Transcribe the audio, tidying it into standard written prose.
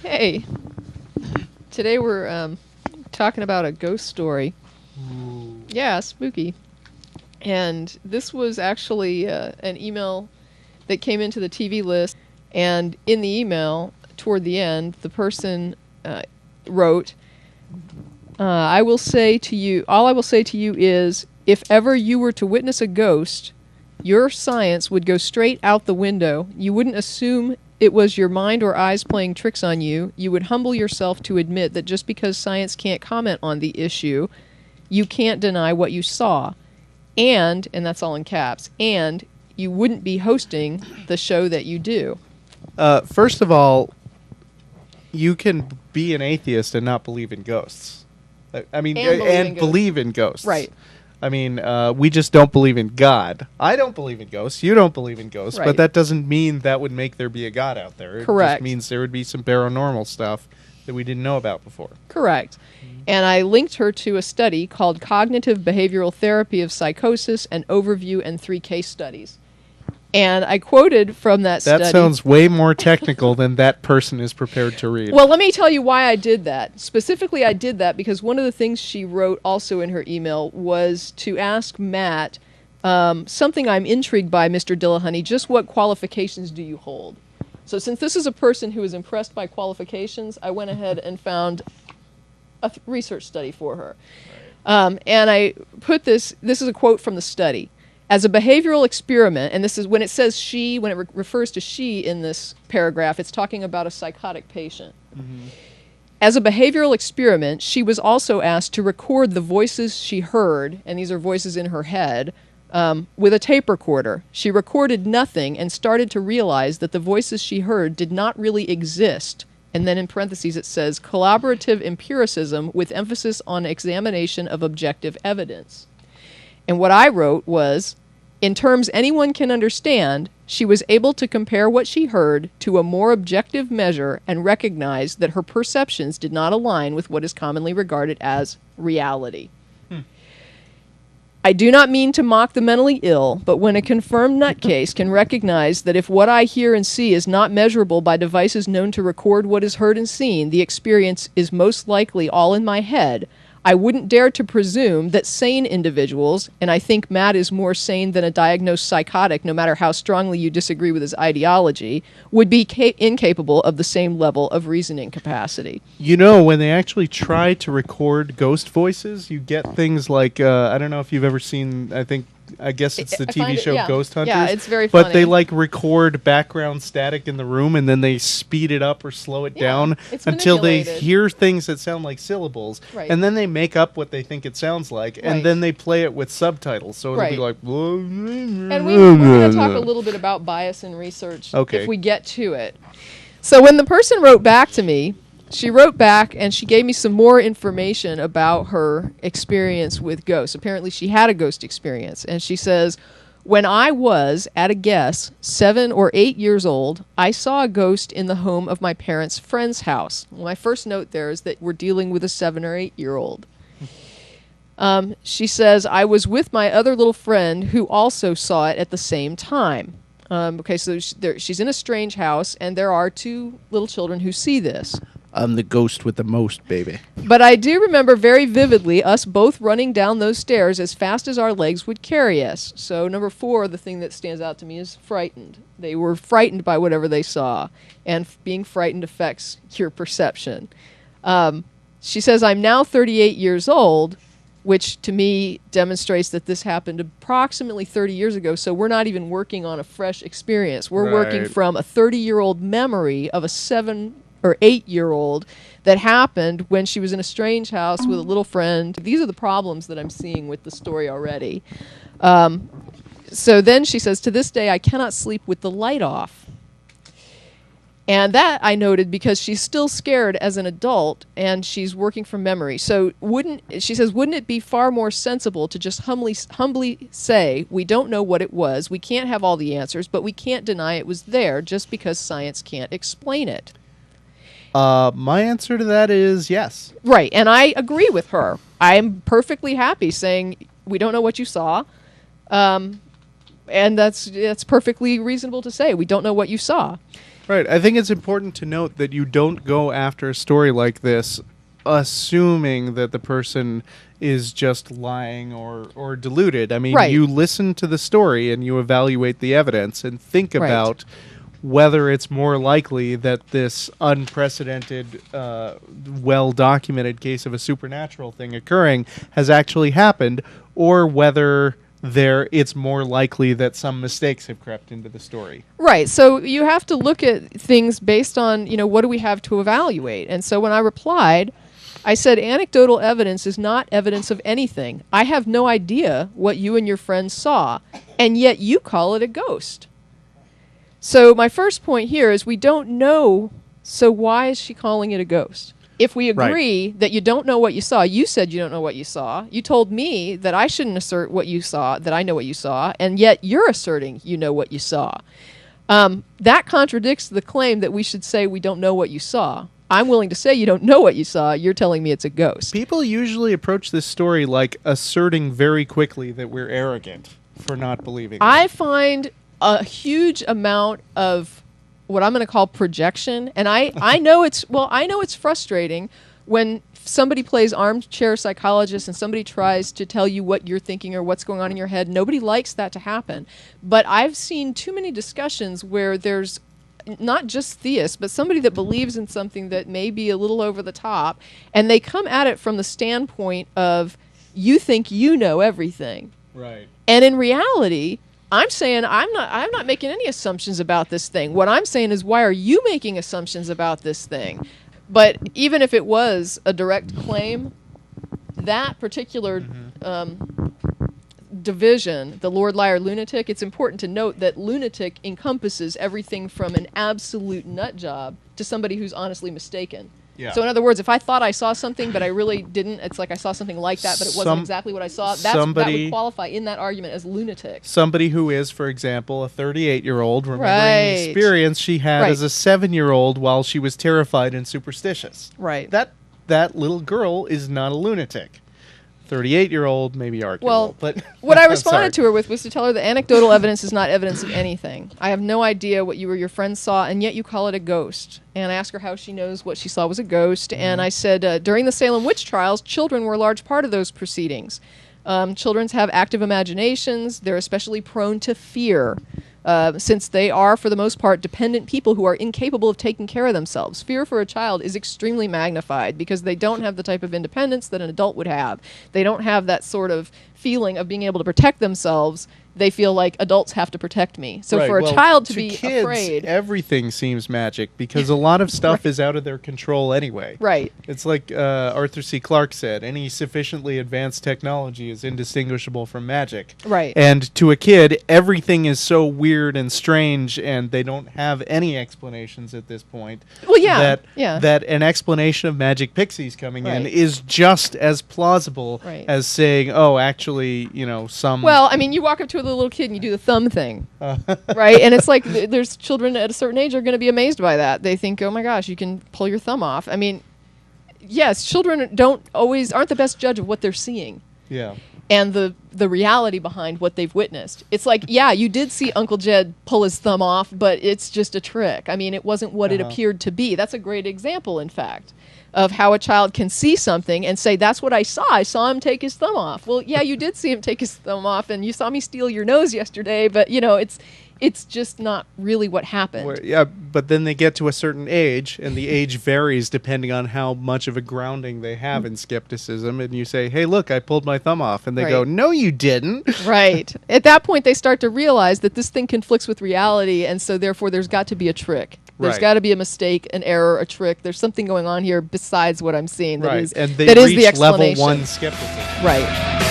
Hey, today we're talking about a ghost story. Ooh. Yeah, spooky. And this was actually an email that came into the TV list. And in the email, toward the end, the person wrote, all I will say to you is, if ever you were to witness a ghost, your science would go straight out the window. You wouldn't assume it was your mind or eyes playing tricks on you. You would humble yourself to admit that just because science can't comment on the issue, you can't deny what you saw. And that's all in caps, and you wouldn't be hosting the show that you do. First of all, you can be an atheist and not believe in ghosts. And believe in ghosts. Right. I mean, we just don't believe in God. I don't believe in ghosts. You don't believe in ghosts. Right. But that doesn't mean that would make there be a God out there. Correct. It just means there would be some paranormal stuff that we didn't know about before. Correct. And I linked her to a study called Cognitive Behavioral Therapy of Psychosis, an Overview, and 3 case studies. And I quoted from that study. That sounds way more technical than that person is prepared to read. Well, let me tell you why I did that. Specifically, I did that because one of the things she wrote also in her email was to ask Matt, something I'm intrigued by, Mr. Dillahunty, just what qualifications do you hold? So since this is a person who is impressed by qualifications, I went ahead and found a research study for her. Right. And I put this is a quote from the study. As a behavioral experiment, and this is when it says she, when it refers to she in this paragraph, it's talking about a psychotic patient. Mm-hmm. As a behavioral experiment, she was also asked to record the voices she heard, and these are voices in her head, with a tape recorder. She recorded nothing and started to realize that the voices she heard did not really exist. And then in parentheses it says, collaborative empiricism with emphasis on examination of objective evidence. And what I wrote was, in terms anyone can understand, she was able to compare what she heard to a more objective measure and recognize that her perceptions did not align with what is commonly regarded as reality. I do not mean to mock the mentally ill, but when a confirmed nutcase can recognize that if what I hear and see is not measurable by devices known to record what is heard and seen, the experience is most likely all in my head, I wouldn't dare to presume that sane individuals, and I think Matt is more sane than a diagnosed psychotic no matter how strongly you disagree with his ideology, would be incapable of the same level of reasoning capacity. You know, when they actually try to record ghost voices, you get things like, I don't know if you've ever seen, I guess it's the TV show Ghost Hunters. Yeah, it's very funny. But they record background static in the room and then they speed it up or slow it down until they hear things that sound like syllables. Right. And then they make up what they think it sounds like. Right. And then they play it with subtitles. So it'll be like... And we're going to talk a little bit about bias in research if we get to it. So when the person wrote back to me, she wrote back and she gave me some more information about her experience with ghosts. Apparently she had a ghost experience. And she says, when I was, at a guess, 7 or 8 years old, I saw a ghost in the home of my parents' friend's house. Well, my first note there is that we're dealing with a 7 or 8-year-old. She says, I was with my other little friend who also saw it at the same time. So she's in a strange house, and there are 2 little children who see this. I'm the ghost with the most, baby. But I do remember very vividly us both running down those stairs as fast as our legs would carry us. So number 4, the thing that stands out to me is frightened. They were frightened by whatever they saw, and being frightened affects your perception. She says, I'm now 38 years old, which to me demonstrates that this happened approximately 30 years ago, so we're not even working on a fresh experience. We're working from a 30-year-old memory of a 7 or 8-year-old that happened when she was in a strange house with a little friend. These are the problems that I'm seeing with the story already. So then she says, to this day, I cannot sleep with the light off. And that I noted because she's still scared as an adult and she's working from memory. So wouldn't it be far more sensible to just humbly say, we don't know what it was, we can't have all the answers, but we can't deny it was there just because science can't explain it? My answer to that is yes. Right, and I agree with her. I'm perfectly happy saying we don't know what you saw, and that's perfectly reasonable to say. We don't know what you saw. Right. I think it's important to note that you don't go after a story like this assuming that the person is just lying or deluded. I mean, Right. you listen to the story and you evaluate the evidence and think Right. about whether it's more likely that this unprecedented, well-documented case of a supernatural thing occurring has actually happened, or whether it's more likely that some mistakes have crept into the story. Right. So you have to look at things based on, what do we have to evaluate? And so when I replied, I said anecdotal evidence is not evidence of anything. I have no idea what you and your friends saw, and yet you call it a ghost. So my first point here is we don't know, so why is she calling it a ghost? If we agree that you don't know what you saw, you said you don't know what you saw. You told me that I shouldn't assert what you saw, that I know what you saw, and yet you're asserting you know what you saw. That contradicts the claim that we should say we don't know what you saw. I'm willing to say you don't know what you saw. You're telling me it's a ghost. People usually approach this story like asserting very quickly that we're arrogant for not believing it. I find a huge amount of what I'm going to call projection, and I know it's frustrating when somebody plays armchair psychologist and somebody tries to tell you what you're thinking or what's going on in your head. Nobody likes that to happen. But I've seen too many discussions where there's not just theists, but somebody that believes in something that may be a little over the top, and they come at it from the standpoint of you think you know everything. Right. And in reality, I'm saying I'm not making any assumptions about this thing. What I'm saying is, why are you making assumptions about this thing? But even if it was a direct claim, that particular division, the Lord, Liar, Lunatic, it's important to note that lunatic encompasses everything from an absolute nut job to somebody who's honestly mistaken. Yeah. So in other words, if I thought I saw something but I really didn't, it's like I saw something like that but it wasn't exactly what I saw, that would qualify in that argument as lunatic. Somebody who is, for example, a 38-year-old remembering the Right. experience she had Right. as a 7-year-old while she was terrified and superstitious. Right. That little girl is not a lunatic. 38-year-old, maybe arguable. Well, but what I I'm responded sorry. to her with was to tell her that anecdotal evidence is not evidence of anything. I have no idea what you or your friends saw, and yet you call it a ghost. And I asked her how she knows what she saw was a ghost. And I said, during the Salem witch trials, children were a large part of those proceedings. Children have active imaginations. They're especially prone to fear. Since they are, for the most part, dependent people who are incapable of taking care of themselves. Fear for a child is extremely magnified because they don't have the type of independence that an adult would have. They don't have that sort of feeling of being able to protect themselves. They feel like adults have to protect me. So for a child to be kids, afraid... everything seems magic because a lot of stuff is out of their control anyway. Right. It's like Arthur C. Clarke said, any sufficiently advanced technology is indistinguishable from magic. Right. And to a kid, everything is so weird and strange, and they don't have any explanations at this point. Well, yeah. That an explanation of magic pixies coming in Right. is just as plausible Right. as saying, oh, actually, some... Well, I mean, you walk up to a little kid and you do the thumb thing, right? And it's like there's children at a certain age are going to be amazed by that. They think, oh my gosh, you can pull your thumb off. I mean, yes, children aren't the best judge of what they're seeing. Yeah. And the reality behind what they've witnessed. It's like, yeah, you did see Uncle Jed pull his thumb off, but it's just a trick. I mean, it wasn't what it appeared to be. That's a great example, in fact, of how a child can see something and say, that's what I saw. I saw him take his thumb off. Well, yeah, you did see him take his thumb off, and you saw me steal your nose yesterday, but, it's just not really what happened. Yeah, but then they get to a certain age, and the age varies depending on how much of a grounding they have in skepticism. And you say, hey, look, I pulled my thumb off. And they go, no, you didn't. Right. At that point, they start to realize that this thing conflicts with reality, and so therefore there's got to be a trick. There's got to be a mistake, an error, a trick. There's something going on here besides what I'm seeing that is and they that is reach the explanation. level 1 skepticism. Right.